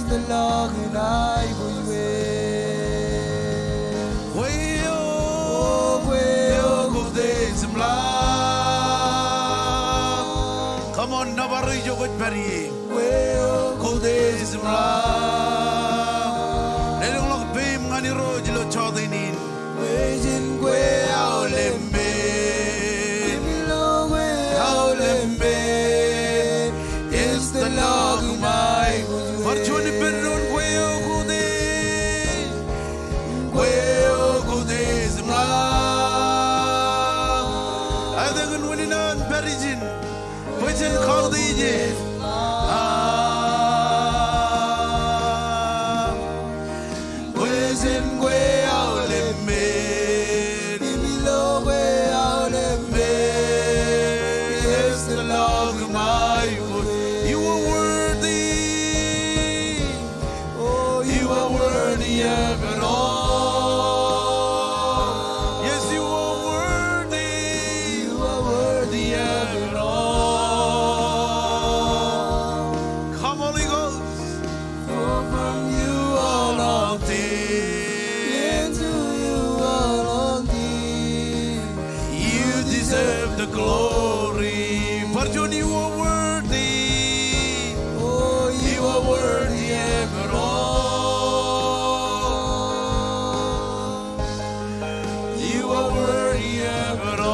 the log and I will wait. ngari kodes mla nelong lok pim ngani ro jilo chodinin kwe aulembe is the log my fortune perron kwe kodes mla adangun wininan perijin Pojin khaldije Pojin kwe aulembe Nimilo kwe aulembe Yes, the Lord my God You are worthy Oh, you are worthy of it all Yes, you are worthy You are worthy of it all the glory, Parjon, you are worthy. Oh, you are worthy of it all. You are worthy of it all.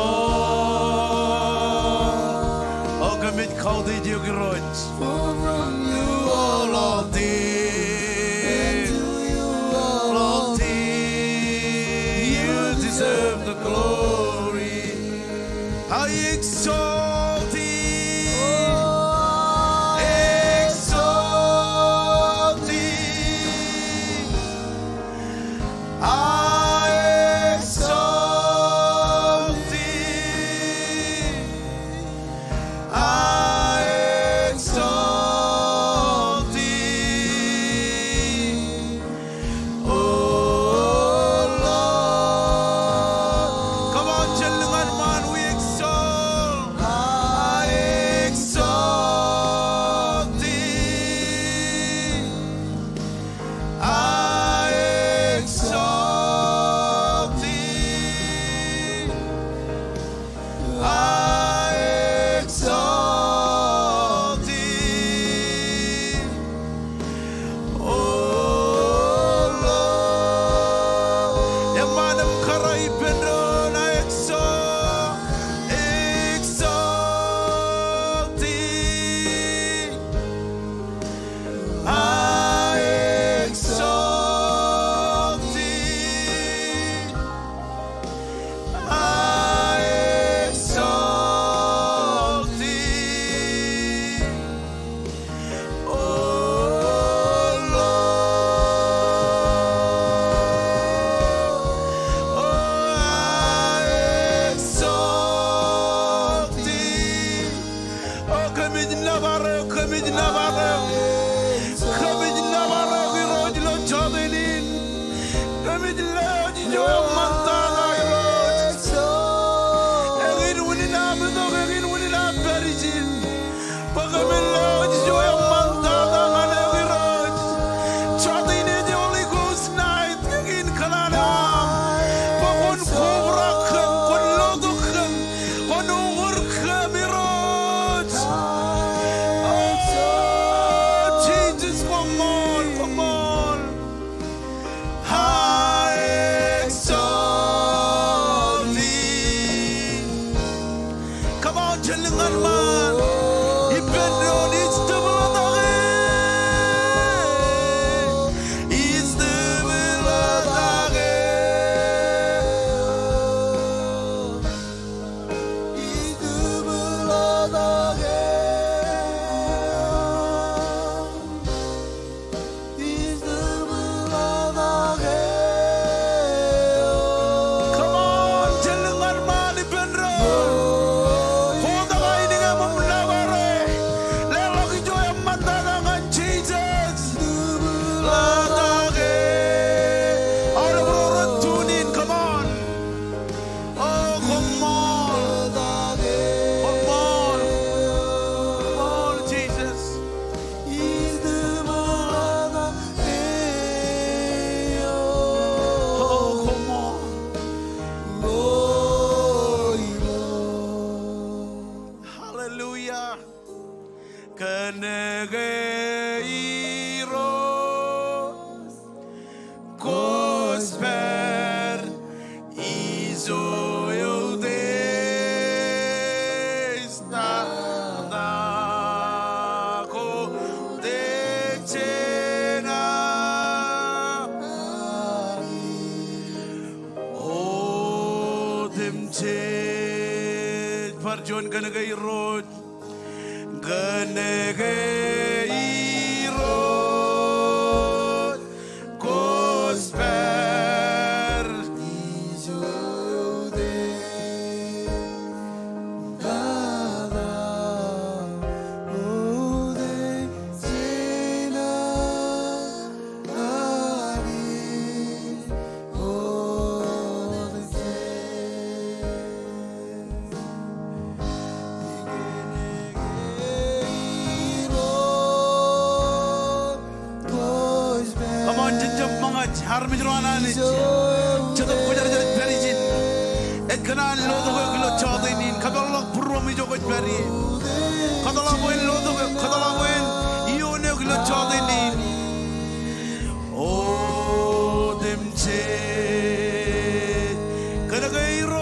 Oh, commit call the Juggerot. From you all things. All things. You deserve the glory. I exalt thee, exalt thee. I exalt thee. I exalt thee. Oh Lord, come on, children, man, we I exalt demche parjon ganagay road ganagay road gospel ijude dada ude jena harmi jroana ni chadam kujar jarat perijin et kanan lodo ko kilo chadinin kadalla purro mi jogo peri kadalla boen lodo ko kadalla boen ione kilo chadinin o demche kanagairo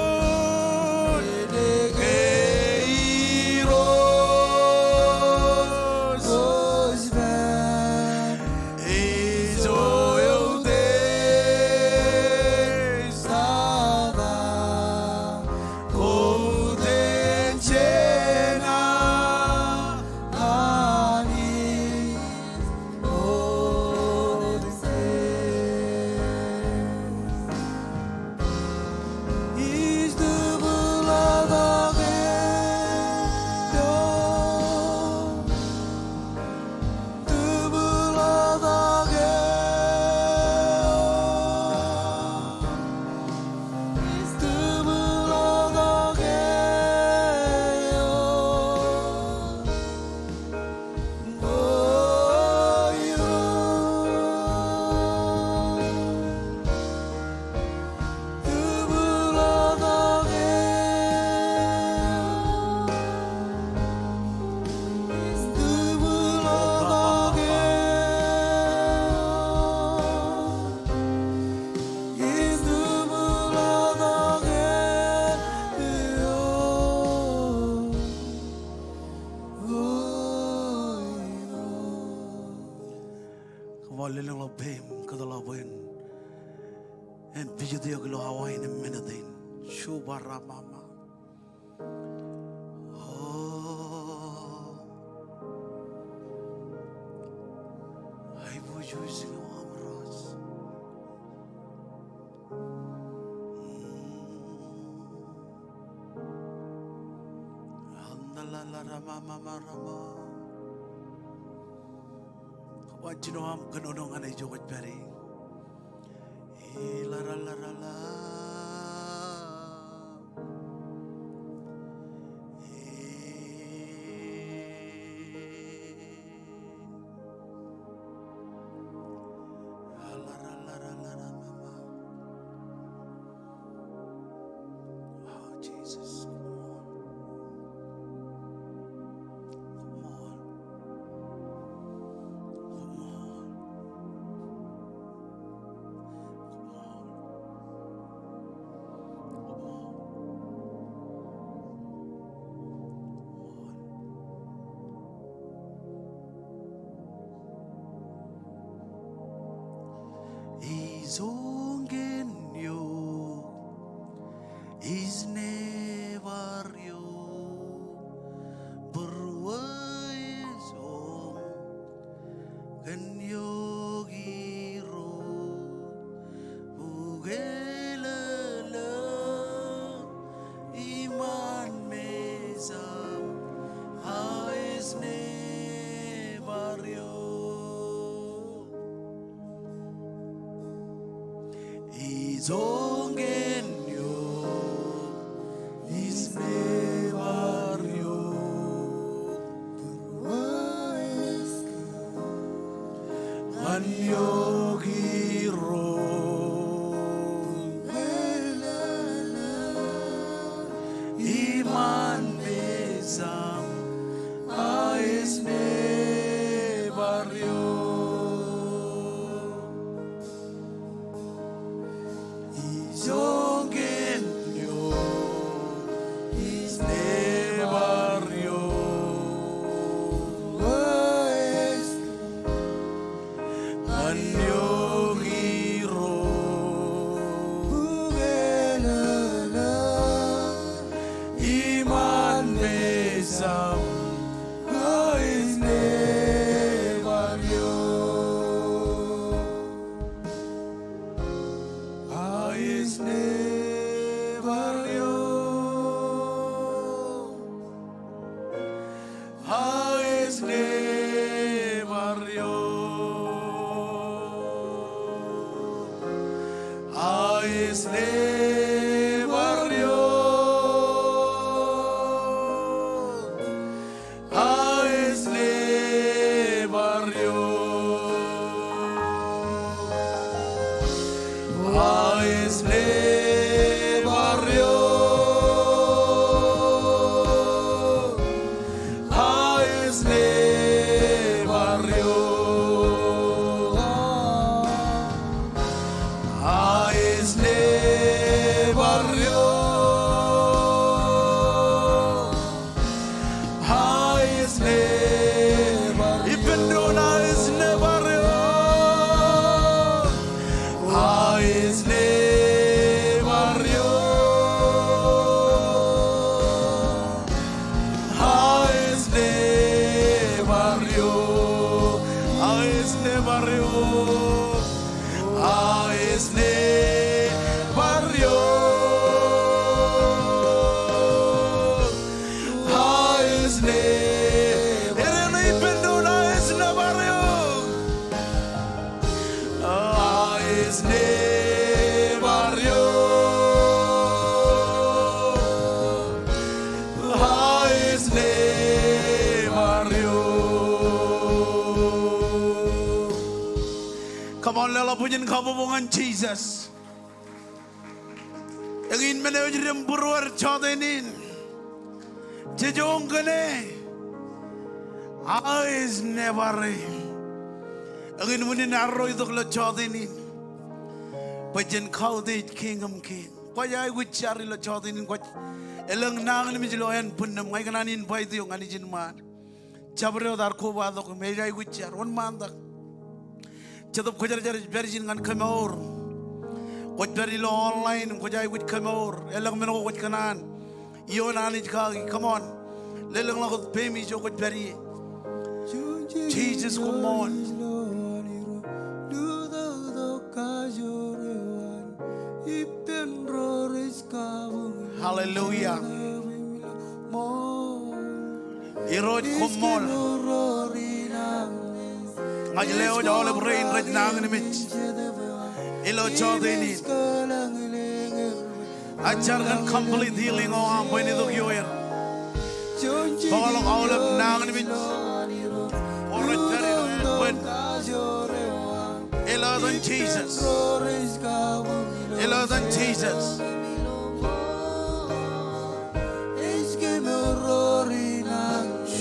Walilong bem kadala boen en video glo hawain menadin shubara mama oh ai bujusing amros andala la mama rama wajino am kanonong anay jogot peri la la la la la Zongenyo is never you berwaiso genyo giro bugelala iman mezam is never you Zongenyo is never you Anyo giro iman bezam is never you Zongenyo is never you Anyo giro Aisne barrio, Aisne barrio, Aisne barrio, Aisne barrio, Aisne barrio, Aisne Ipendron Aisne barrio, Aisne barrio, Aisne barrio, Aisne barrio, Aisne barrio, Aisne Erena Ipendron Aisne barrio, Aisne barrio, Aisne barrio. Come on, lala pujian kabubungan Jesus. Yang ingin menuju berwar cadenin, jejong kene, eyes never. Yang ingin menuju arroy itu kalau cadenin, pujian kau deh kingdom king. Kau ya ikut cari lo cadenin kau, elang nangan mijiloyan punnam, kau kenanin pai tu yang anijin man. Cabreo dar kau badok, meja ikut cari, on mandak. Jatuh kau cari berjin kan kemur. Kau cari lo online, kau jai wit kemur, elang menunggu kau kanan, iyo nani kaki, come on, lelang lah kau pemi jo kau cari, Jesus come on, Hallelujah, Irod come on, ngajleo jauh lebih rain rajnang ni mitch. Ilo cadenin, ajarkan complete healing orang pun itu kioyer. Bawa awalap nang ni bich, orang cari pun. Ilo dan Jesus, Ilo dan Jesus.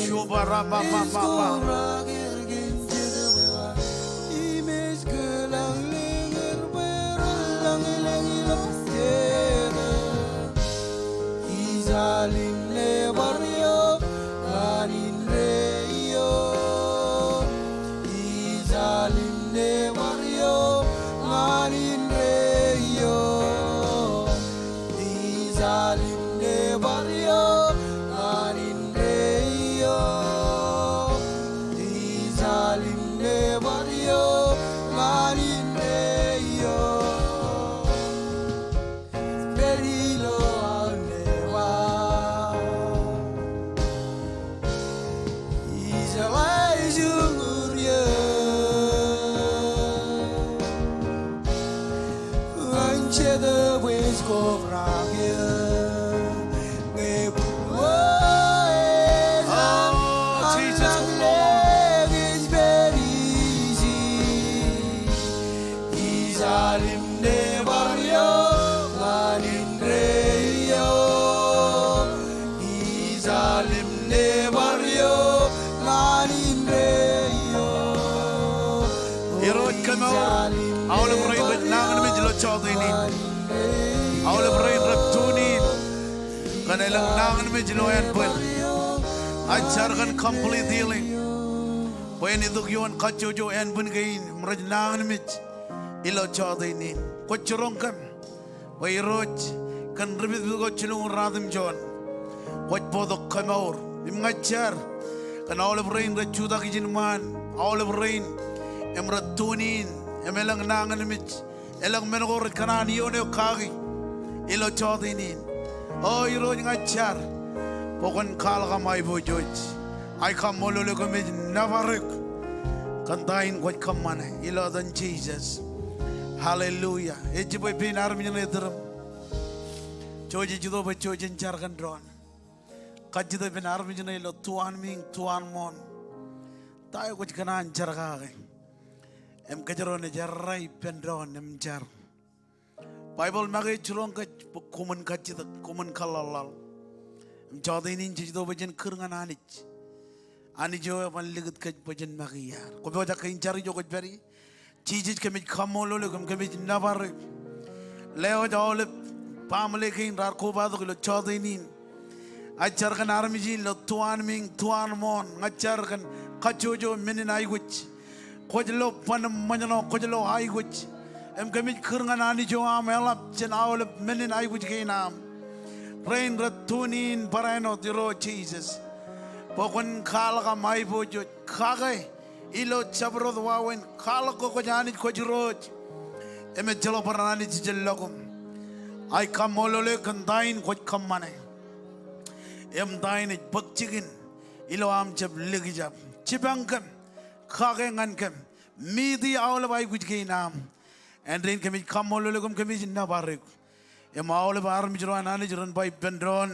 Shubara bapa bapa. Alinle barrio, alinle yo. Alinle barrio, alinle yo. Alinle barrio, alinle yo. Alinle barrio, alinle yo. Perilo. The ways go round here. Oh, Jesus, come on. It's very easy. He's all in the barrio, all in Rio. He's all in the barrio, all in Rio. Irod kemur, awal berain nang ni mijlo cadenin. Awal berain reptunin, kan elang nang ni mijloyan pun. Ajarkan complete healing. When itu kian kacau jo en pun kain, meraj nang ni mij, ilo cadenin. Kocurong kan, wai roj, kan ribet bu kocurong radim jon. Koc podok kemur, imngajar, kan awal berain recuda kijin man, awal berain emratunin, emelang nang ni mij. Elang menogor kanan yone kagi ilo cadenin. Oh iro ngajar pokon kal kamai bojoj ai kamolole ko me navarek kantain ko kamane ilo dan Jesus Hallelujah. Eji boy pin army ne drum. Choji judo boy choji jargan dron. Kajida pin army ne lo tuan ming tuan mon. Tayo kuch kanan jarga ge. Em kajaro ne jarrai pen dron em jar. Bible magi chulong ka kuman kajida kuman kalalal. Em chodi nin judo boy jen kurngan anich. Anijo man ligut kaj boy jen magi yar. Ko boy jak injari jo kuch beri. Jesus kemit kamolo le kemit navar leo jole pamle kin rar ko badu lo chodinin achar kan armiji lo tuan ming tuan mon achar kan kachojo menin ai guch kojlo pan manano kojlo ai guch em kemit khurngan ani jo am elap chen awle menin ai guch ke nam rain ratunin parano diro Jesus pokon khal ka mai bojo khage ilo chabro wawen khalo ko jani ko jiroj eme jalo parani jellogum ai kamolole kandain ko kamane em dain bakchigin ilo am jab ligijab chibangkan khage ngankam midi awle bai gujge nam and rain kemi kamolole gum kemi jinna barek em awle bar mi jro anani jron bai bendron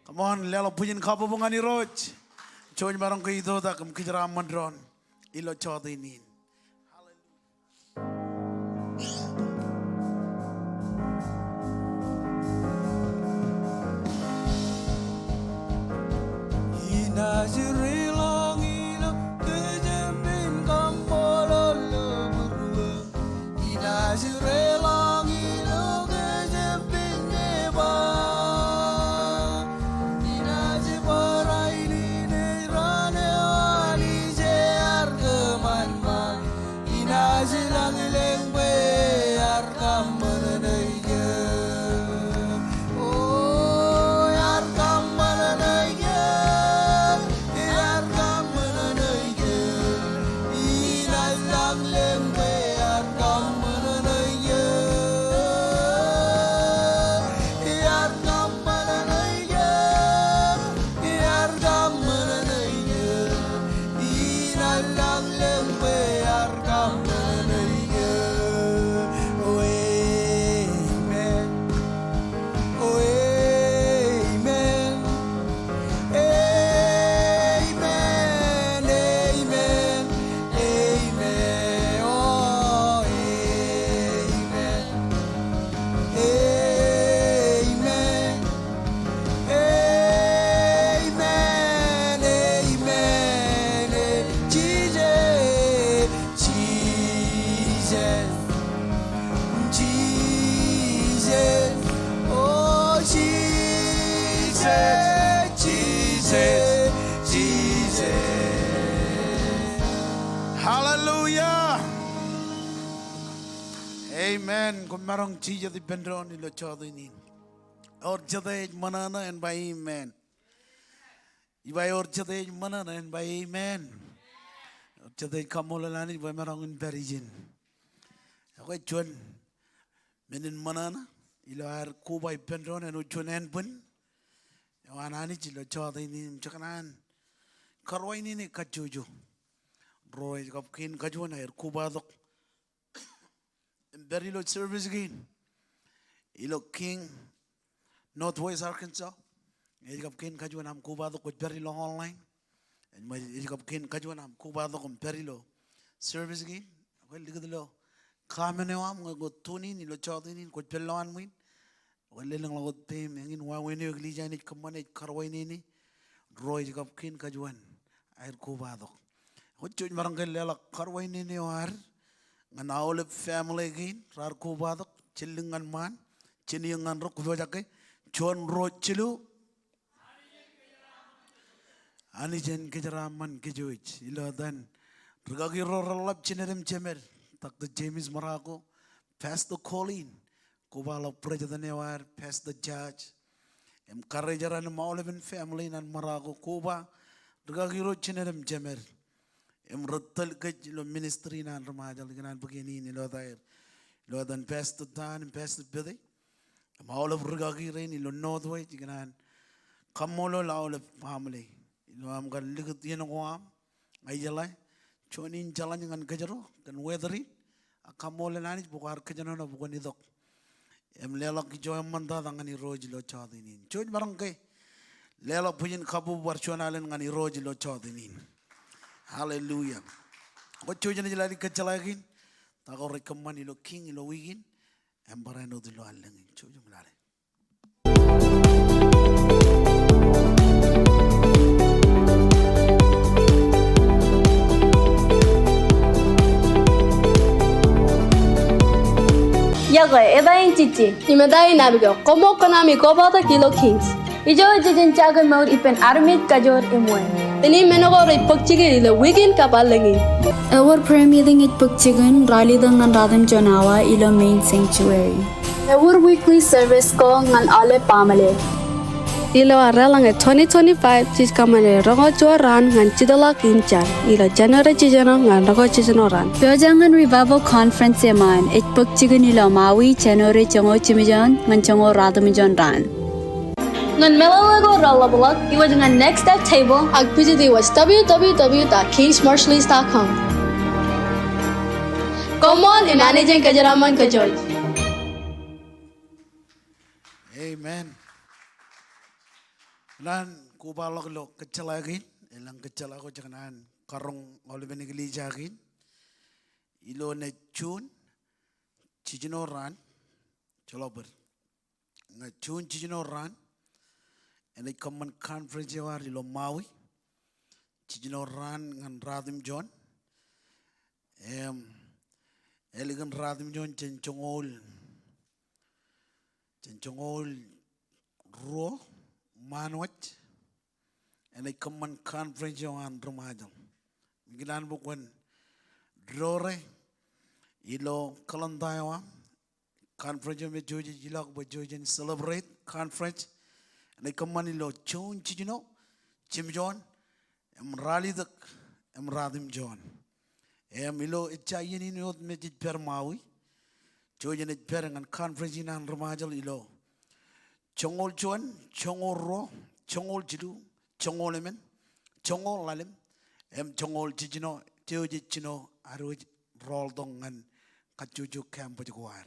come on lelo pujin khapo bungani roj Choj marong ko ido da kum kijra mandron ilo chodinin. Inaziri long ilo kejempin kampolo lo berdua. Inaziri long ilo kejempin neba. Inaziri parai ni nerane wali jar keman. Inaziri lang ileng bear kaman naya. Oh yar kaman naya. Hallelujah. Amen. Kumarong Jesus di bendron ilo chodinin. Or jade manana and by amen. Ibai or jade manana and by amen. Or jade kamolani by marong in berijin. Okay, chun menin manana ilo ar kubai bendron and uchun en bun. Wanani ilo chodinin chakanan. Karwaini ni kajuju. Roy kapkin kajuan air kubadok. Very low service again. Ilo King, Northwest Arkansas. Ilo kapkin kajuan am kubadok with very long online. And my ilo kapkin kajuan am kubadok on very low service again. Well, look at the law. Kameneam go tuning ilo chodinin with pelon win. Well, little lot paying in Wawin Glijan it commanded Karwaini. Roy kapkin kajuan air kubadok. What you marangel lela Karwaini ni war. An olive family again, Rarko Badok, chilling and man, Chiniang and Rokvajake, Chon Rochilu Anijan Kijaraman Kijuich, Ila then Rugagiro Rolap Chinerim Chemer, Dr. James Marago, Pastor Colleen, Kubala President Newar, Pastor Judge, Encourager and Olive family and Marago, Kuba, Rugagiro Chinerim Chemer. Rotal Gajlo ministry na Ramajal Ganan Bugini in Lothair. Lothan Pastor Dan and Pastor Billy. All of Rugagi rain in Northway, Ganan. Kamolo Law family. I'm going to look at the Yenoam. Ayala. Chonin challenging and Gajaro. Can weather it. akamole nani bukar kejana na bukan idok lelok ki joy manda ngani roji lo chadinin choj barang ke lelok pujin kabu barchuanalen ngani roji lo chadinin hallelujah ko chojana jilali kechalagin tako rekomman ilo king ilo wigin embarano dilo alengin chojum lale Yagai, edain cici, imedai nabigo, como konami kobata kilo kings. Ijo jijin jagan maud ipen armit kajor imwen. Ini menogo rai pokchigi ilo wigin kapalengi. Our prayer meeting at Pugchigan, Rally Dangan Radham Jonawa, Ilo Main Sanctuary. Our weekly service ko ngan ale pamale. Ilo aralang 2025 cis kamane rongo ran ngan cidala kincar. Ilo January cijano ngan rongo cijano ran. Pyojangan Revival Conference Yaman, at Pugchigan Ilo Maui, January Chongo Chimijan, Ngan Chongo Radhamijan Ran. Ngan melalago rolabulak, iwa dengan next step table, agpijiti was www.kingsmarshalleys.com. Come on, managing kajaraman kajoj. Amen. Lan kubalok lo kecalagin, elang kecalago jangan karong oleh benigli jagin, ilo ne chun, cijino ran, colober, nge chun cijino ran, ene common conference war ilo Maui, cijino ran ngan Radham John, eligan Radham John cencongol ro. Manwat and a common conference on Ramajam. Gilan Bukwan Drore Ilo Kalandaiwa conference with George Jilak with Georgian celebrate conference and a common ilo Chun Chino Jim John Rally the Radham John Ilo Ichayan in Yod Medit Per Maui Georgian it Perang and conference in Ramajal Ilo Chongol Chuan, Chongol Ro, Chongol Jidu, Chongol Emen, Chongol Lalim, Chongol Chino, Chino, Aruj, Roldong and Kachuju Campaguar.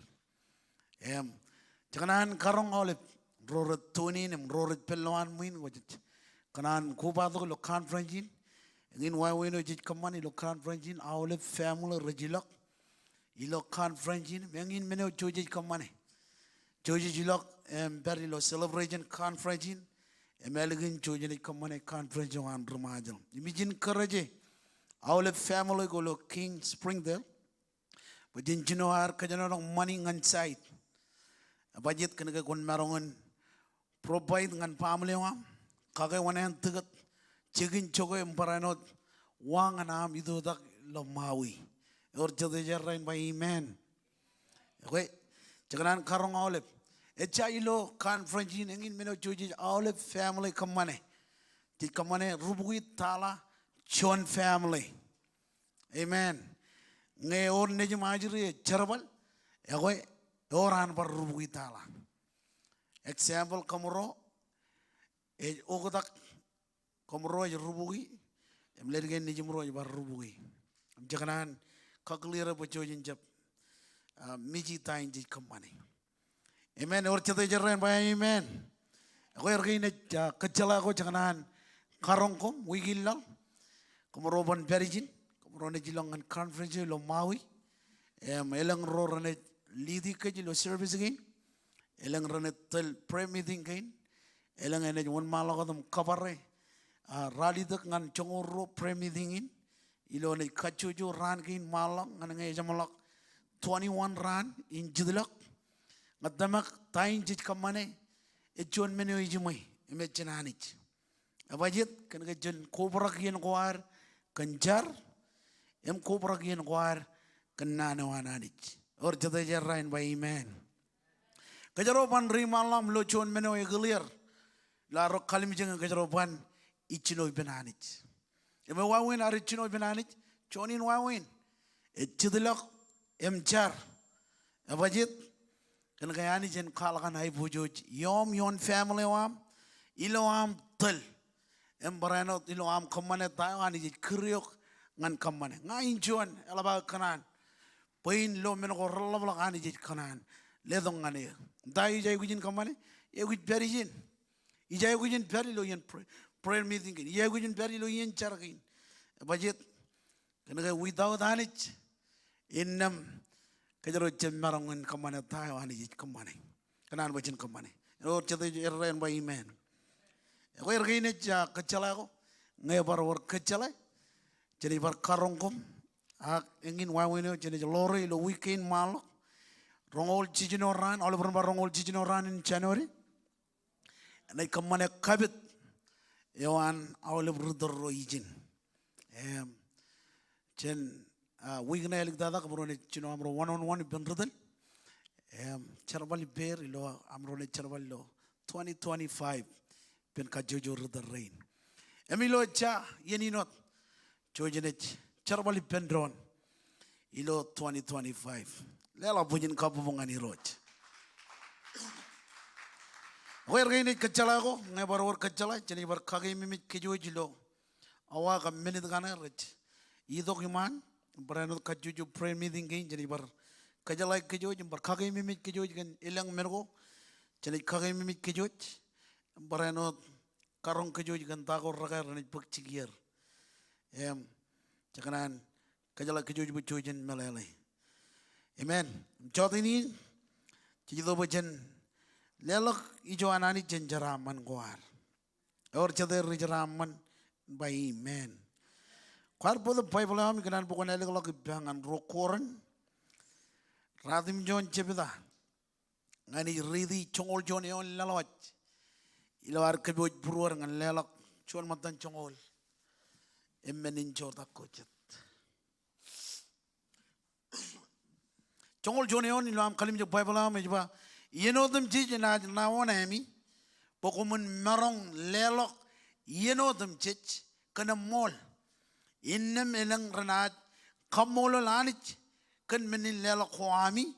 Jaganan Karong Olive, Roret Tonin and Roret Peloan Win, what it Kanan Kubado Locan Frangin, and in why we know it come money Locan Frangin, Olive family Regilok, Ilocan Frangin, Mangin Meno Joji come money. Joji Jilok Berilo celebration conference Emeligin Jojani Common conference on Ramajal. Imagine courage, our family go look King Springdale, but in Genoar Kajano money on site. A budget can get one marongan, provide and family one, Kaka one and ticket, chicken choco and paranot, Wang and Am Ido Lo Maui, or Jadajar by Amen. Okay, Jaganan Karong Olive. Ilo conference in Mino Joji Olive family Kamane. The Kamane Rubuit Tala Chon family. Amen. Ne or Nejimajri Cherabal Away or Anbar Rubuit Tala. Example Komoro Ogodak Komoro Rubui. I'm letting Nejimro Bar Rubui. Jaganan Kakulira Bojojin Jap Miji Tain Ji Kamane. Amen. Or chate jarran by amen. Ako ergin kachala ko janganan karongkom wigilal. Kumoroban perijin. Kumorone jilong an conference lo Maui. Elang rorane lidi kaji lo service again. Elang rane tel prayer meeting again. Elang ene one malagadam kapare. Rally dak ngan chongoro prayer meeting in. Ilo ne kachujo ran again malang ngan jamalak 21 ran in jidlak. Madamak tain jit kamane ejon meno ijumai imechananich abajit kan gajon kobrak yen kwar kanjar kobrak yen kwar kanano ananich or jada jarrain by amen kajaroban rimalam lochon meno eglier la ro kalim jeng kajaroban ichino benanich eme wawin ar ichino benanich chonin wawin echidlok emchar abajit kan kayani jen kalakan hai bujoj yom yon family wam ilo am tel embarano ilo am kamane tayo ani je kriok ngan kamane ngain juan elaba kanan Pain lo men ko rala bla ani jit kanan le dong ngane dai jai gujin kamane e gujit perijin ijai gujin peri lo yen prayer meeting kin ye gujin peri lo yen chargin budget kana without anich innam kajaro chemmarangun kamane tayo ani jit kamane kanan bajin kamane or chate erren by amen ko ergine cha kachala ko ngai bar war kachala jadi bar karongkom ak engin wawino jadi lori lo weekend malo rongol chijinoran all over rongol chijinoran in January and I come on a kabit yoan all over the region chen weekend elik dada kabrone chino amro one ben rudel charbali bear lo amro ne charbali lo 2025 ben kajojo rudel rain emilo cha yeni not jojenet charbali pendron ilo 2025 lela bujin kabubungan iroj wer gini kacala ko ngai barwar kacala jeni bar kage mimit kejojilo awa ka minit gana rech ido kiman brano kajuju prayer meeting gain jeni bar kajala kejoj bar kage mimit kejoj gan ilang mergo jeni kage mimit kejoj brano karong kejoj gan tago raga ranit bakchigier Jakanan kajala kejoj bujojen melele. Amen. Jodini jido bujen lelok ijo anani jenjaraman goar. Or chader rijaraman by amen. Kwar po the Bible am kanan bukan elok bangan rokoran. Radim jon chebida. Ngani ridi chongol jon yon laloj. Ilawar keboj bruar ngan lelok chon matan chongol. Emenin jorda kocet. Chongol joneon ilam kalim jok Bible am ejba. Yenodem chij na wana emi. Pokumun marong lelok yenodem chij kana mol. Innem elang ranat kamolo lanich kan menin lelok hoami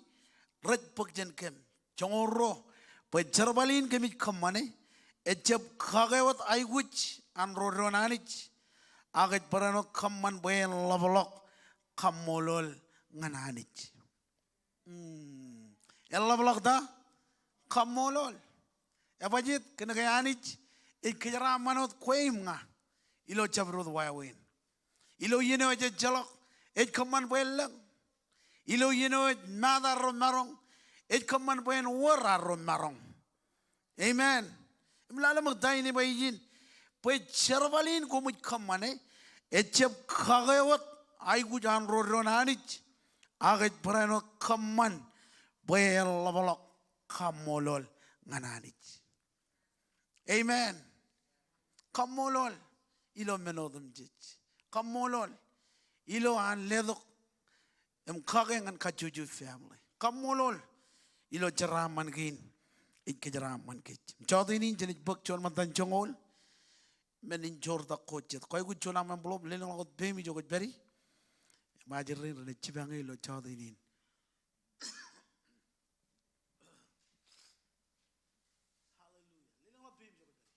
red pokjen kem. Chongoro pa charbalin kemit kamane ejab khagewat aiguch an roronanich. Agad parano kamman bayan lavalok kamolol ngananich. El lavalok da kamolol. Ebajit kenagayanich ikira manot kwem nga ilo chabrod wayawin. Ilo yeno je jalok it kamman bayan lang. Ilo yeno nada romarong it kamman bayan wara romarong. Amen. Imlala magday ni bayin. Poi chervalin kumut kamane echep khagewat aigu jan roronanich aget parano kamman boyel labalok kamolol ngananich. Amen. Kamolol ilo menodum jich. Kamolol ilo an ledok em khage ngan kajuju family. Kamolol ilo jaraman gin ikjaraman kich. Jodini jenit bok chon matan chongol. Menin jorda kocet koi ku chona man blob leleng lagot bemi jogot beri majirin rene chibangi lo chadinin hallelujah leleng la bemi jogot beri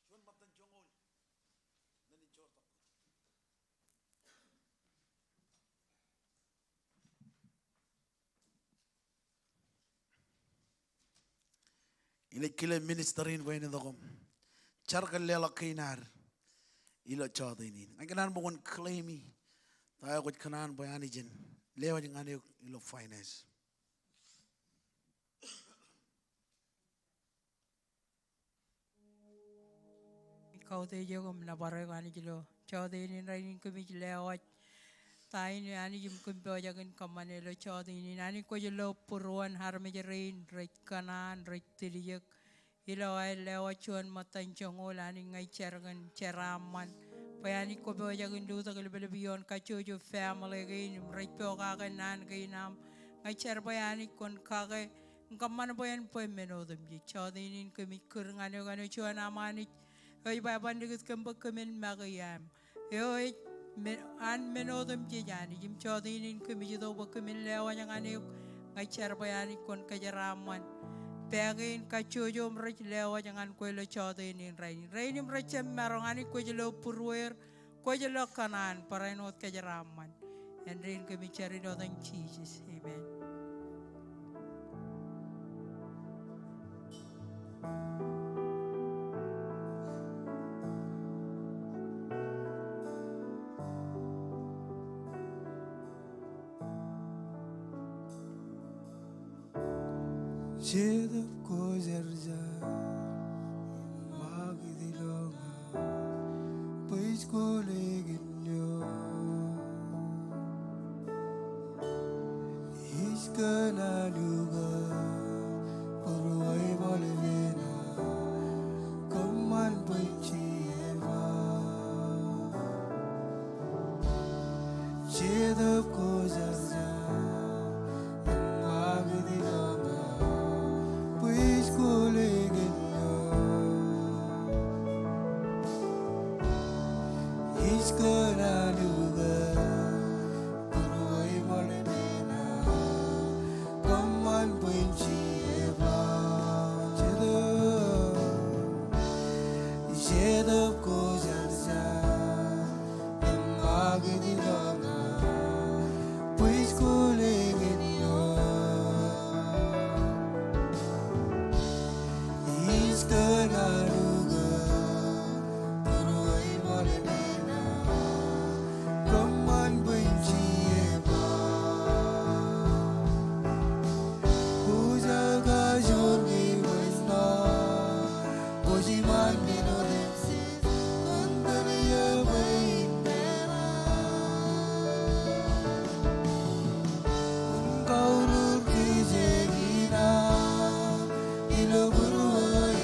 chon matan jongol menin jorda Ile kile ministerin wain dogom charkal lela kinar ilo chadinin anganan bukan claimi tayo kot kanan bayani jen lewa jengane ilo finance kau te jogom na barang ani jilo chadinin rainin kami lewa tayo ni ani jim kumpo jagan kamane lo chadinin ani ko jilo puruan harme jerin rait kanan rait tiriyak ilo ay lewa chuan matan chongol ani ngai chergan cheraman payani ko bo jagan duta kelebelebion kachojo family gain rait po kakanan gainam ngai cher bayani kon kake kamane bayan po menodem ji chadinin kami kurngane gane chuan amani ay babandigus kembak kemen magayam yoy an menodem jejani jim chodinin kemi do ba kemin lewa yang ane ngai cher bayani kon kajaraman Pegin kachujo mrich lewa jangan kue lo chodo ini rain mrich merongani kue jelo purwer kue jelo kanan parainot kejaraman and rain kami cari doteng Jesus amen. Jedap ko jarja magdilonga pais ko leginyo iskana luga paruay balena kaman paichieva jedap ko jarja magdilonga Please go again. He's gonna do good. Puroi malena. Come on, Pinchieva. Jedab ko jarja. Magdi lona. Please go again. He's gonna do good. Puroi malena. Come on, Pinchieva. Puja ka jorgi vaisna. Puji mani no demsi. Andariya vainera. Unkaurur ki jegina. Ilo buruai.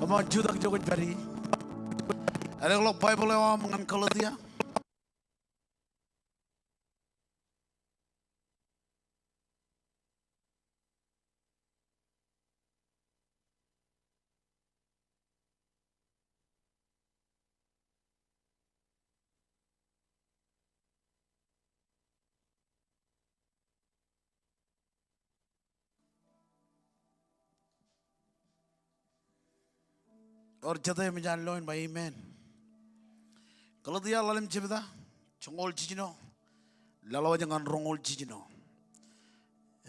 Come on, Judah jogot bari. Ada kalau Bible yang mengan Galatia. और जदे में जान लो इन भाई man Galatia lalim cibda chongol cicino lalawa jangan rongol cicino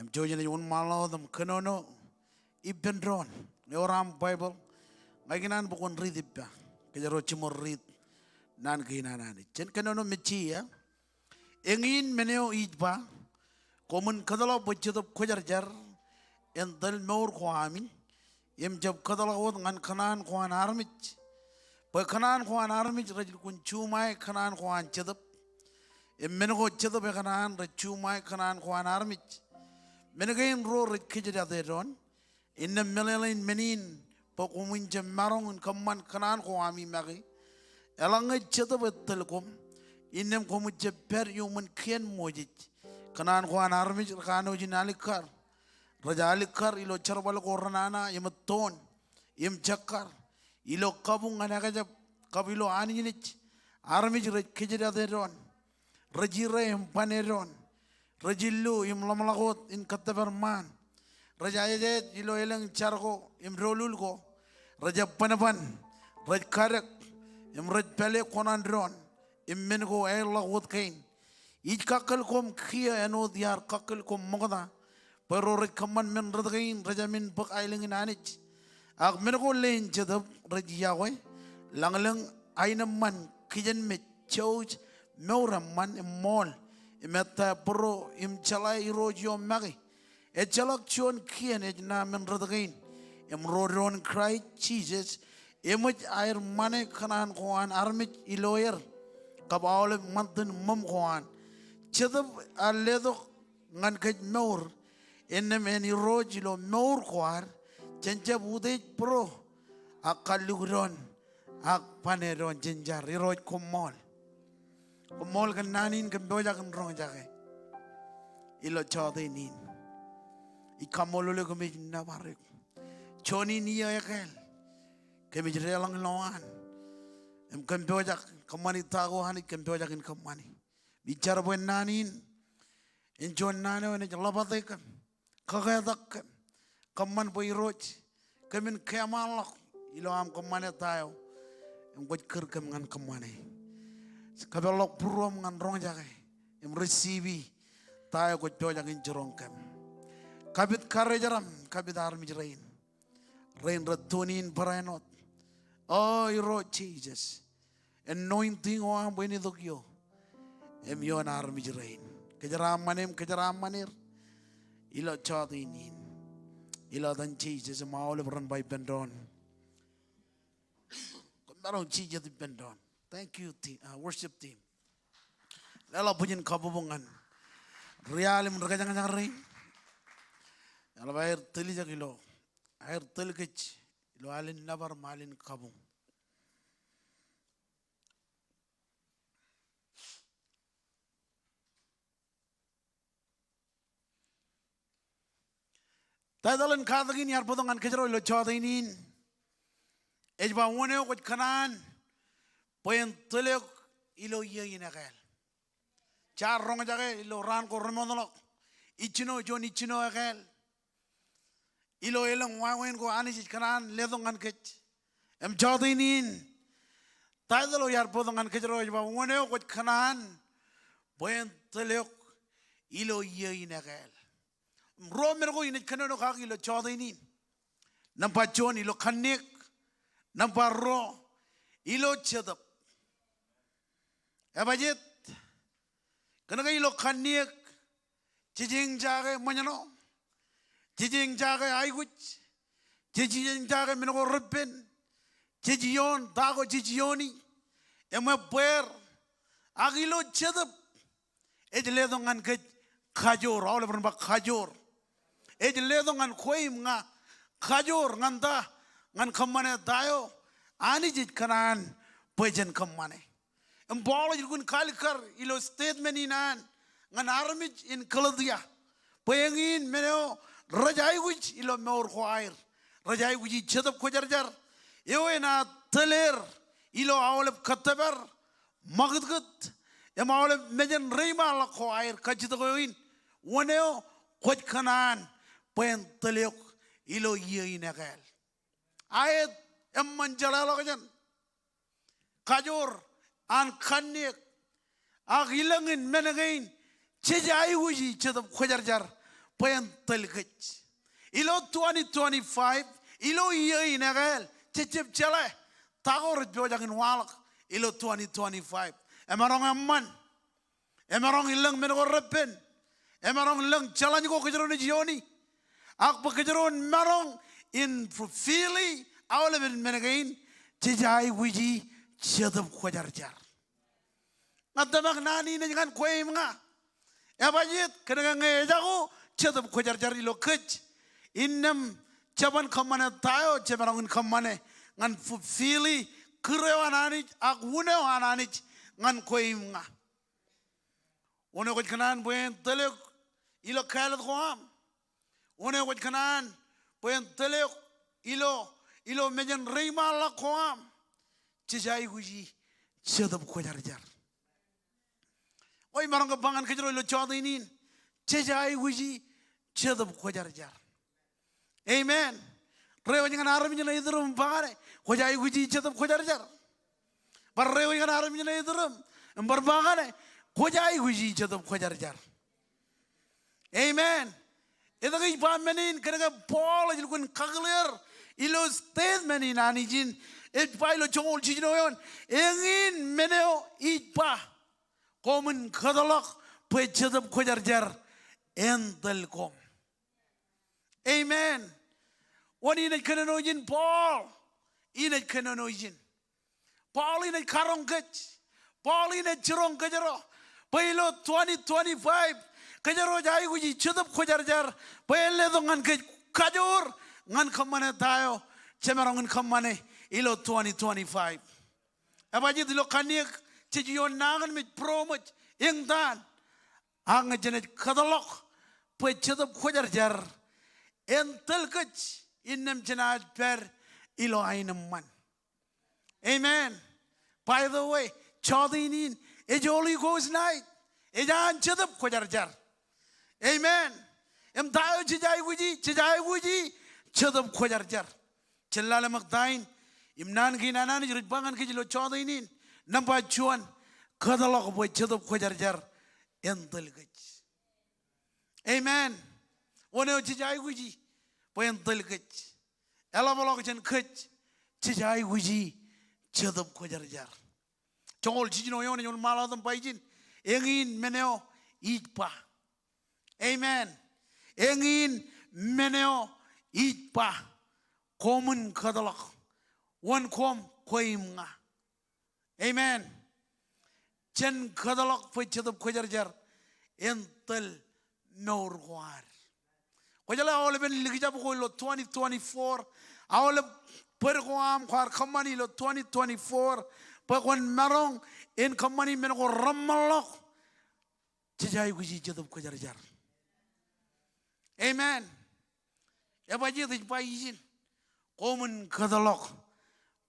em jojen yun malo dam kenono ibendron ne oram Bible ngaginan bukon read ibba kejaro cimor read nan ginanani chen kenono mechi ya engin meneo ijba komun kadalo bojjodop khojarjar en dal meur khwami em jab kadalo wod ngan kanan khwan armich But kanan kwan armich rajil kun chumai kanan kwan chedap. Menego chedap kanan raj chumai kanan kwan armich. Menegain ro raj kijada deron. In the melelin menin pokumin jamarong un kaman kanan kwami magi. Elanga chedap telekom. In them komu jeper human kien mojit. Kanan kwan armich kano jinalikar. Rajalikar ilo charbal koranana yematon yem chakar. Ilo kabung anakaja kabilo aninich armij kejada deron rajire paneron rajillu im lamlagot in katabarman rajaye ilo elang chargo im rolulgo raja panaban raj karak im raj pele konandron im mengo elagot kain ij kakal kom khia eno diar kakal kom mogda Pero kaman men radagain rajamin pak ailing inanich. Ak men ko len chadab rajiyawe. Langlang ainaman kijan me choj meuram mol. Imeta pro chalai rojo magi. Chalak chon kian na men radagain. Rodon cry Jesus. Image air mane kanan koan armich iloyer. Kabawle mantan mum koan. Chadab aledo ngan kaj meur. Ennem eni rojilo meur koar. Chencha bude pro. Akaluron. Ak paneron jenjar. Iroj komol. Komol kan nanin kan boja kan rong jake. Ilo chode nin. Ikamolole kumij nabarek. Choni niya yakel. Kami jerelang lawan. Kan boja kamani tago hani kan boja kan kamani. Bicara buat nanin. Enjon nane wane jalabatekan. Kagadak. Kaman boy roj. Kamin kemalak. Ilo am kamane tayo. Em buat kerkem ngan kamane. Kabelok purom ngan rong jake. Em receive tayo buat boja kan jerong kem. Kabit karajaram. Kabit armi jerain. Rain ratunin parainot. Oh, iro Jesus. Anointing orang bini dogyo. Em yon armi jerain. Kejaram manir. Ilo chat inin. Ilo dan Jesus maule beran by bendon. Barang Jesus di bendon. Thank you team, worship team. Lala punya kabubungan. Realim terkajang-kajang rain. Kalau air teli jakilo. Air telkech lo alin nabar malin kabung. Tadalan kadagin yar podongan kejero lo chadainin. Ejba wone ko kanan. Poyen telek ilo yeyin agal. Char rong jage ilo ran ko remondolok. Ichino jon ichino agal. Ilo elang wawen ko anis kanan ledongan kech. Em chadainin. Tadalo yar podongan kejero ejba wone ko kanan. Poyen telek ilo yeyin agal. Romer ko init kanano kaki lo chadainin. Nampa chon ilo kanik. Nampa ro ilo chadap. Ebajet kanaka ilo kanik. Jijing jage manyano. Jijing jage aiguch. Jijing jage minako ripen. Jijiyon dago jijiyoni. Ema puer. Agilo chadap. Ejledongan ke kajor. Awal berapa kajor. Ejledongan koim nga kajor nganta ngan kamane tayo ani jit kanan pejen kamane embolo jikun kalikar ilo statement inan ngan armij in kaladia peyengin meneo rajai wich ilo meur khoair rajai wich chedap ko jarjar ewena teler ilo awlep katabar magdgut emawle mejen reima la khoair kachito koin woneo khoj kanan pen telek ilo yein agal ayat emman jalalo kajan kajor an khanek agilangin menagain chejai wuji chedap khojarjar pen telkech ilo 2025 ilo yein agal chechep chala tagor jojagin walak ilo 2025 emarong ilang menagor repen emarong ilang chalani ko kajron jioni ak pakajron marong in fulfilling all of it menagain tijai wiji chedap khojarjar ngadamag nani na jangan koy mga ebajit kanang ngejago chedap khojarjar ilo kech innam chaban kamane tayo chabarong kamane ngan fulfilling kurewanani ak wunewanani ngan koy mga one ko kanan buen telek ilo kalat khoam one ko kanan buen telek ilo mejen reima la khoam chijai guji chedap khojarjar oi marang bangan kejero ilo chadainin chijai guji chedap khojarjar amen rewa jangan aram jana idrum pagare khojai guji chedap khojarjar bar rewa jangan aram jana idrum embar pagare khojai guji chedap khojarjar amen Eda kai pa menin kena Paul ajil kun kagler ilo statement in anijin et pa ilo chongol chijino yon engin meneo ipa komun kadalak pechadap kojarjar entel kom. Amen. Wani na kena nojin Paul ina kena nojin Paul ina karong kach Paul ina chirong kajaro pailo 2025 kajaro jai guji chadap kojarjar paile dongan kaj kajor ngan kamane tayo cemerong ngan kamane ilo 2025 abaji dilo kaniak cijion nangan mit promot yang dan ang jenet kadalok pechadap kojarjar entel kach innem jenat per ilo ainam man. Amen. By the way, chodinin ej Holy Ghost night ejan chadap kojarjar. Amen. Em tayo chijai guji chadap kojarjar. Chelala magdain imnan ginanan jurbangan kijilo chodinin namba chuan kadalok boy chadap kojarjar entel kach. Amen. One chijai guji Poentel kach, elabolok jen kach, cijai guji, chadap kojarjar. Chongol chijino yon yon maladam paijin, engin meneo itpa. Amen. Engin meneo itpa, komun kadalak, one kom koimga. Amen. Chen kadalak po chadap kojarjar, entel norwar. Kujala awal ben ligijab ko lo 2024 awal pergoam khar khamani lo 2024 pagwan marong in khamani men ko ramalok jajai guji jadab ko jarjar. Amen. Ya baji dij paijin komun kadalok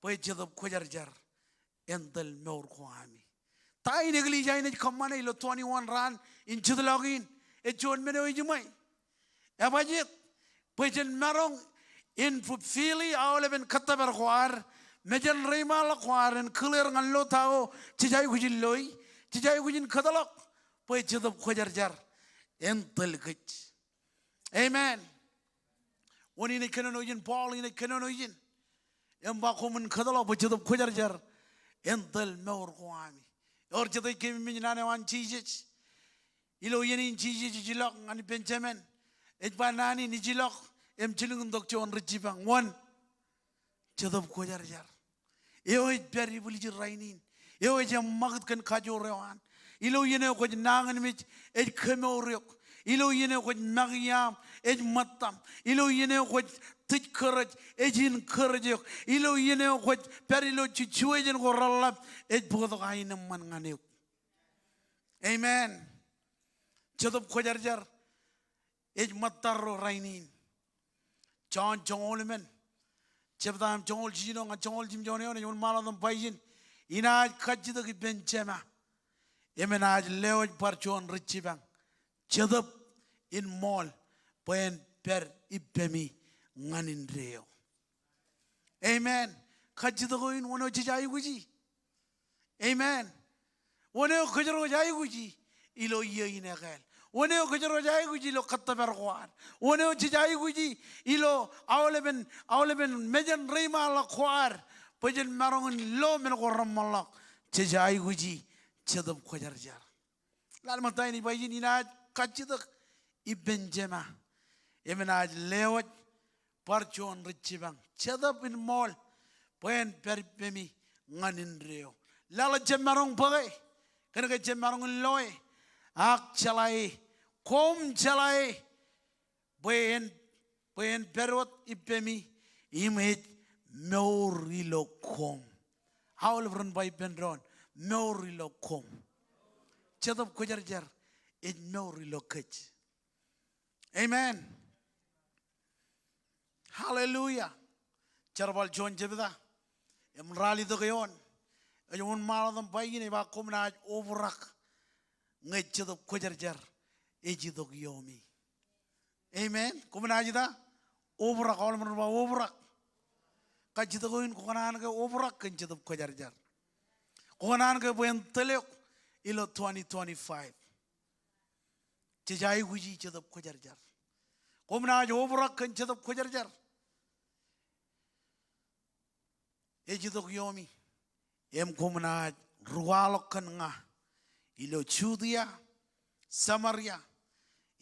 pay jadab ko jarjar endal meur ko ami tai negli jai ne khamani lo 21 ran in jadlogin e jon men o jumai Abajit, pejen marong in Fili, Auleben Kataber Huar, Mejan Rimal Huar, and clear and Lotao, Tijai Wujin Loi, Tijai Wujin Katalok, Pejad of Quajarjar, entel kach. Amen. One in a Canonian, Paul in a Canonian, Embakuman Kadala, Pejad of Quajarjar, entel Mor Huami. Or they came in Nanawan Jesus, Iloyan Jesus, Jilok, and Benjamin. Et banani ni jilok em chilung dok chon rejibang one chadap kojarjar eo et beri buli jirainin eo et jam magat kan kajo rewan ilo yene ko nangan mit et kemoriok ilo yene ko magyam et matam ilo yene ko tit courage ejin courage ilo yene ko perilo chuejen ko ralap et bodo ainam man nganeuk. Amen. Chadap kojarjar Ej mataro rainin. John Jongolman. Chepdam Jongol Jino and Jongol Jim Jonion and Maladam Pajin. Inaj Kajida Benchema. Emenaj Leo Parchon Richibang. Chadap in mall. Poen per ipemi nganin reo. Amen. Kajida in one of Jayuji. Amen. One of Kajaro Jayuji. Ilo ye in a girl. One of Kajai Guji lo Kataberguan. One of Jai Guji, Ilo, Auleben, Mejan Rima la Quar, Pajan Maron, Lo Menagoramalak, Jai Guji, Chadab Quajarjar. Lalmatani Bajinina, Kachidak, Ibenjema, Emenaj Lewat, Parchon Richibang, Chadab in Mall, Poen Peripemi, Nganin Rio. Lala Jemarong Pay, can I get Jemarong Loy? Ak chalai, kom chalai, buen perot ipemi, imit meurilo kom. How will run by Pendron? Meurilo kom. Chadap kojarjar, it meurilo kach. Amen. Hallelujah. Charbal John Jebda, Emrali the Gayon, a young maladam bayin about comnaj overrak. Ngay chadap kojarjar ejidog yomi. Amen. Kumanajida overak all man ba overak. Kajidagoin kukanan ka overak kan chadap kojarjar. Kukanan ka buen telek ilo 2025. Chijai guji chadap kojarjar. Omna Jovrak and Chedop Kojarjar. Ejidok Yomi. Komna Rualokanga. Ilo Chudia. Samaria.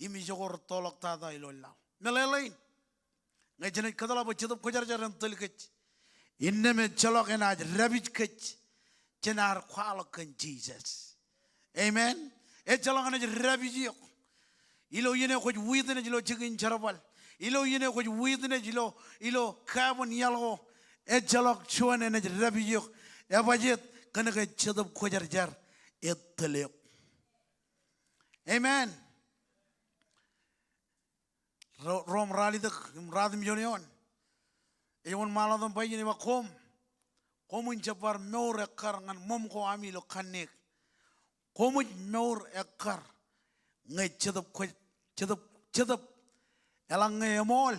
Imijor Tolok Tada Ilola. Melelain. Ngajanet Kadala Chedop Kojarjar and Tulkich. Inneme Chalok and Aj Rabbit Kitch. Chenar Qualok Jesus. Amen. Echalong and Rabijio. Ilo yene ko within jilo chicken charabal. Ilo yene ko within ilo carbon yellow. Echalok chuan and Rabijio. Evajet kanaka chadab kojarjar eteleo. Amen. Rom rally the Radim Junion. Ewan maladon payini wakom. Komun japar meur ekar ngan mom ko ami lo kanek. Komun meur ekar. Ngay chedap elang ngay mol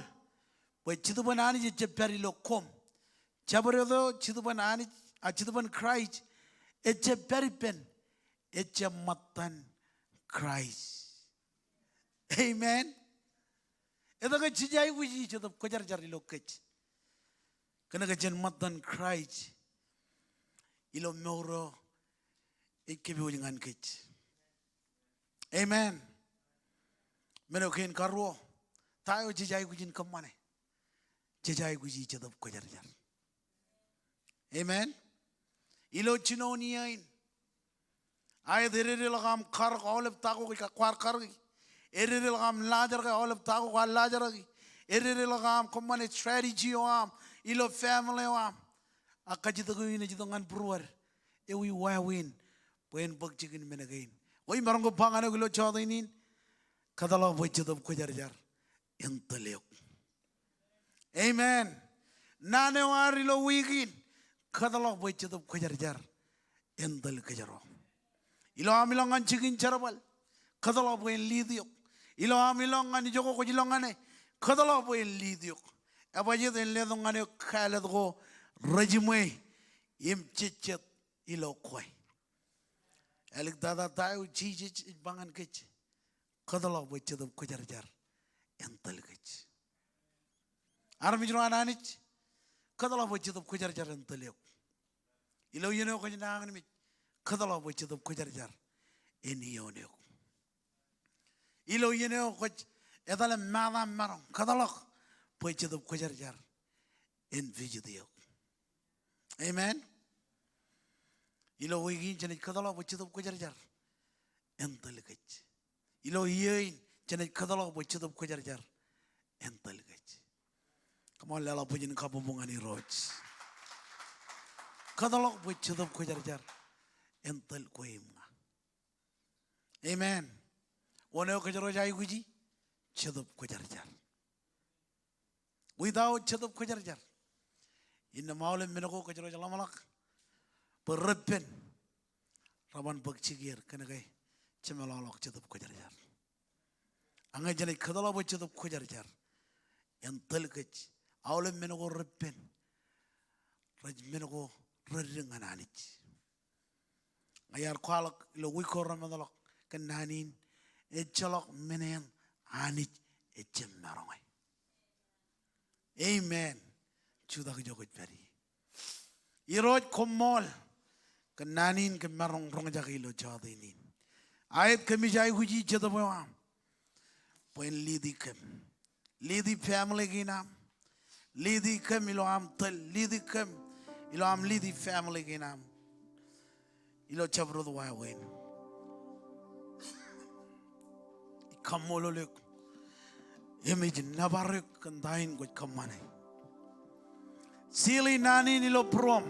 boy chiduban ani je peri lo kom chabaredo chiduban ani a chiduban Christ eche peri pen eche matan Christ. Amen. Edaga chijai wiji chedap kojar jari lo kech kana ga jen matan Christ ilo moro ikkebi wulingan kech. Amen. Menokin karwo tayo jijai gujin kamane jijai guji chadap kojarjar. Amen. Ilo chinoniain ay dheriril gam kar olep tago ka kwar kargi eriril gam lajar ka olep tago ka lajar gi eriril gam kamane strategy am ilo family am akajitago ina jitongan pruar ewi wawin poen bakjigin menagain. Oi marang ko pangano gulo chadainin kadala bochadab kojarjar enteleo. Amen. Nane wari lo wigin kadala bochadab kojarjar entel kajaro. Ilo amilangan chikin charabal kadala boen lidiok. Ilo amilangan joko kojilangane kadala boen lidiok. Abajet en ledongane kaladgo rajimwe im chichet ilo koi. Alik dada tayo chijich bangan kech kadala bochadab kojarjar entel kech. Armijro ananich kadala bochadab kojarjar enteleo. Ilo yeno ko jinang ni kadala bochadab kojarjar enioneo. Ilo yeno ko edala mada marong kadala bochadab kojarjar envijidio. Amen. Ilo wigin chanit kadala bochadab kojarjar entel kech. Ilo yein chanit kadala bochadab kojarjar entel kech. Come on, lala pujin kapumungani roach. Kadala bochadab kojarjar entel koimna. Amen. One kajaro jai guji chadab kojarjar. Without chadab kojarjar in the maule minako kajaro jalamalak perrepen raban bakchigir kanagay chemelalok chadab kojarjar. Angay janay kadala bochadab kojarjar entel kech aule minako repen raj minako rering ananich. Ayar kwalak lo wiko ramadalok kananin echalok menen anich echem marongay. Amen. Chuda kajokot peri. Iroj komol kananin ke marong rongjakilo chadinin. Ayat kami jai huji chadabawam. Poin lidi kem. Lidi family ginam. Lidi kem ilo am tel. Lidi kem ilo am lidi family ginam. Ilo chabro do wawin. Ikamololek. Image nabarek kandain got kamane. Sili nani nilo prom.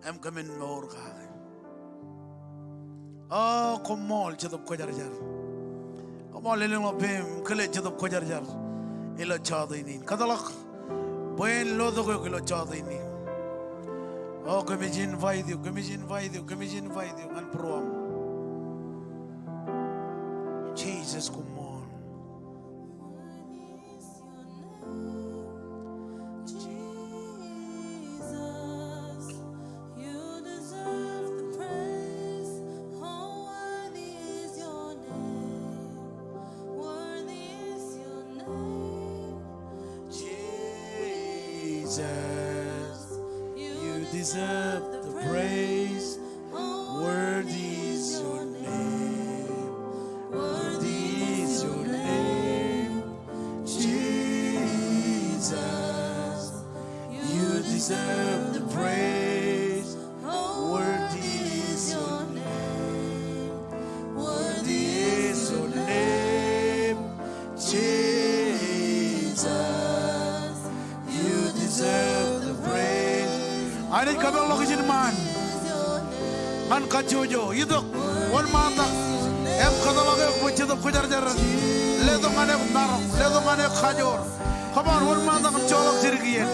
Em kamen more kage. Oh, komol chadap kojarjar. Komol leling lopem kale chadap kojarjar. Ilo chadainin. Kadalak. Buen lodo ko ilo chadainin. Oh, kamijin vaidio, kamijin vaidio, kamijin vaidio an prom. Jesus komol. deserve the praise. Worthy is your name. Worthy is your name, Jesus. You deserve the praise. Worthy is your name. Worthy is your name, Jesus. You deserve the praise. I need to come along with man. Man kachujo. You do one man. Em kadalaga kuchi do kujar jaran. Ledo mane narong. Ledo mane kajor. Come on, one man. I'm cholok jirgiye.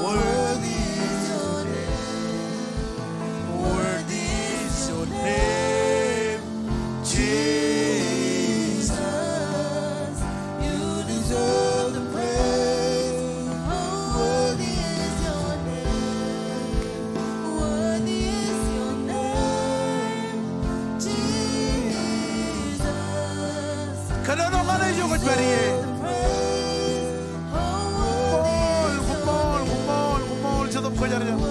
Worthy is your name. Worthy is your name, Jesus. You deserve the praise. Worthy is your name. Worthy is your name, Jesus. Kanano kane jugot bariye. Kumol, chadop kujar jaran.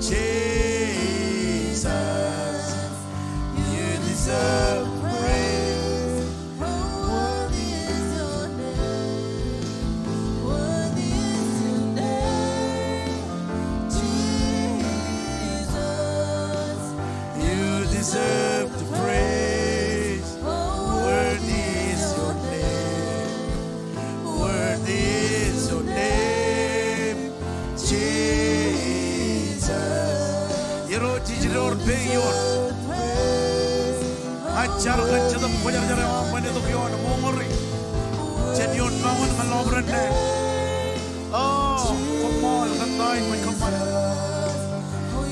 Jesus, you deserve praise. Worthy is your name. Worthy is your name, Jesus. You deserve the praise. Worthy is your name. Worthy is your name, Jesus. You know, Lord, pay your ajar kerja tu punya cara mana tu kian mengori, jadi orang bangun malabran deh. Oh, kemal kantai main kemal.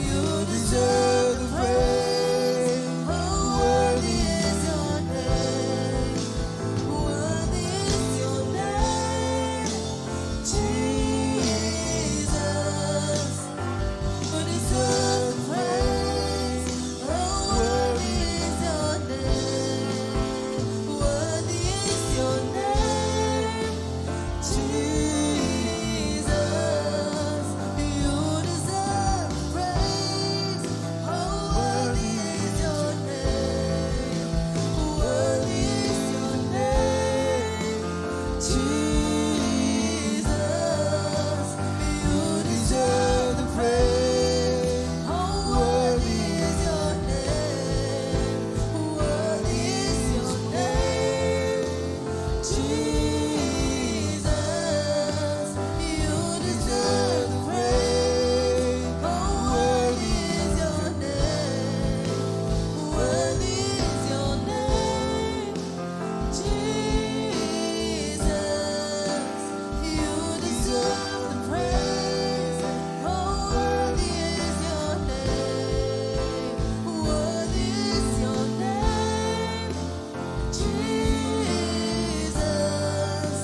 You deserve the praise. Worthy is your name. Worthy is your name, Jesus. You deserve the praise. Worthy is your name. Worthy is your name, Jesus. You deserve the praise. Worthy is your name. Worthy is your name, Jesus. You deserve the praise. Worthy is your name. Worthy is your name, Jesus. You deserve the praise. Worthy is your name. Worthy is your name, Jesus. You deserve the praise. Worthy is your name. Worthy is your name, Jesus.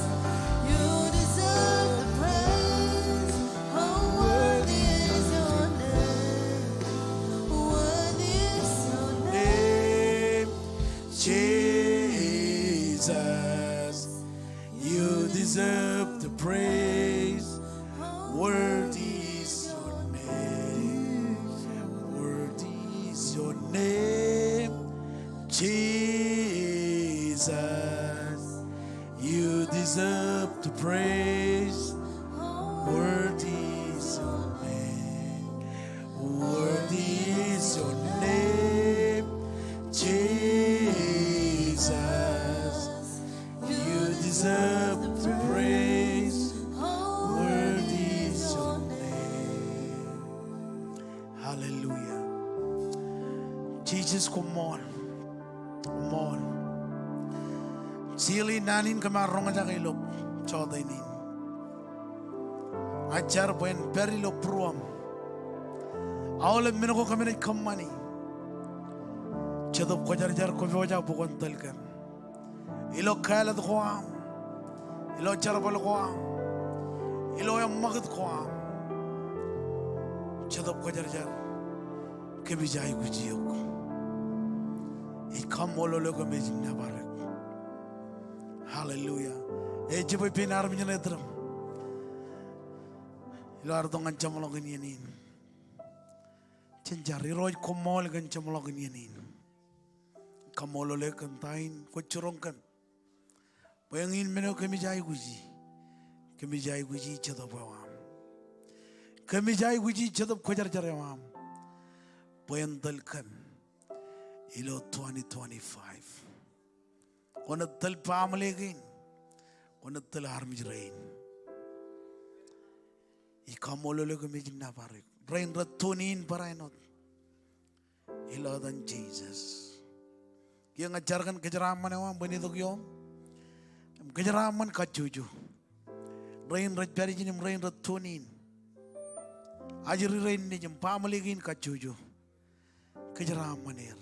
You deserve the praise. Worthy is your name. Worthy is your name, Jesus. You deserve the praise. Worthy is your name. Worthy is your name, Jesus. You deserve the praise. Worthy is your name. Worthy is your name, Jesus. You deserve the praise. Worthy is your name. Hallelujah. Jesus, come on. Come on. Sili nanin kamarong aja kailok. Choda ini. Ajar buen perilo pruam. Awalnya menurut kami ni kamani. Chadop kajar ko wajah bukan telkan. Ilo kaya tu kuam. Ilo cara bal kuam. Ilo yang magat kuam. Chadop kajar kebijai kujiok. Ikam molo lo kami jimna barak. Hallelujah. Coba pinar punya netram. ilo ardong ancam login yanin cenjari roy komol kan ancam login yanin kamolole kantain kocurongkan bayangin meno kami jai guji chadap wam kami jai guji chadap kojar wam bayandalkan ilo 2025 konatal pamlegin konatal harmijrain ikamolole kami jinna parek brain ratunin parainot ilo dan Jesus yang ngajarkan kejeraman yang bani yom kejeraman kacuju rain rajari jinim rain ratunin ajri rain ni jim pamaligin kacuju kejeraman er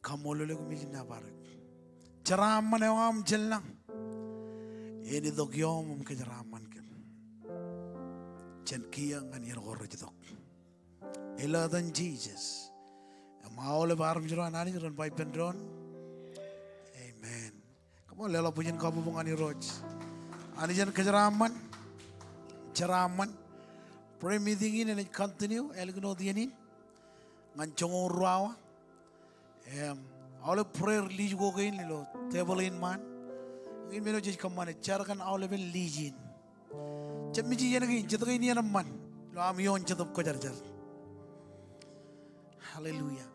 kamolole kami jinna parek ceraman yang jelang ini yom kejeraman kan chen kiyang kan yer gorre jidok ila dan Jesus maule barum jiran ani jiran pai pendron amen kamu lelo punya kamu bungani roj ani jan kejeraman ceraman pray meeting ini continue elgno diani ngancong rawa all prayer lij go gain lo table in man ngin meno jej kamane charkan all ben lijin cemiji yen gi jitga ini man lo am yon jitop ko jar hallelujah